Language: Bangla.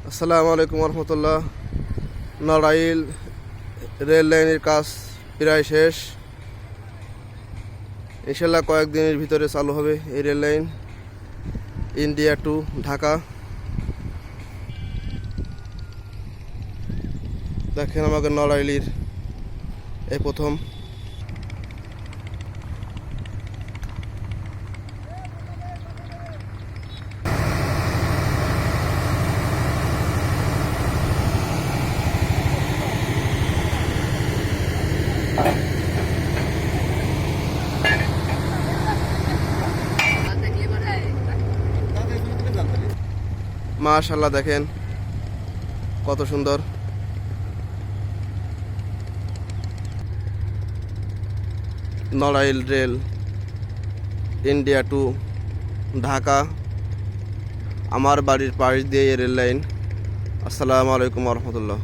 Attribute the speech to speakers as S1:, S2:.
S1: আসসালামু আলাইকুম রহমতুল্লাহ। নড়াইল রেল লাইনের কাজ প্রায় শেষ। ইনশাল্লাহ কয়েকদিনের ভিতরে চালু হবে এই rail line, India to Dhaka. দেখেন আমাদের নড়াইলের এই প্রথম। মাশাআল্লাহ, দেখেন কত সুন্দর। Narail rail India to Dhaka, আমার বাড়ির পাশ দিয়ে এই রেল লাইন। আসসালামু আলাইকুম রহমতুল্লাহ।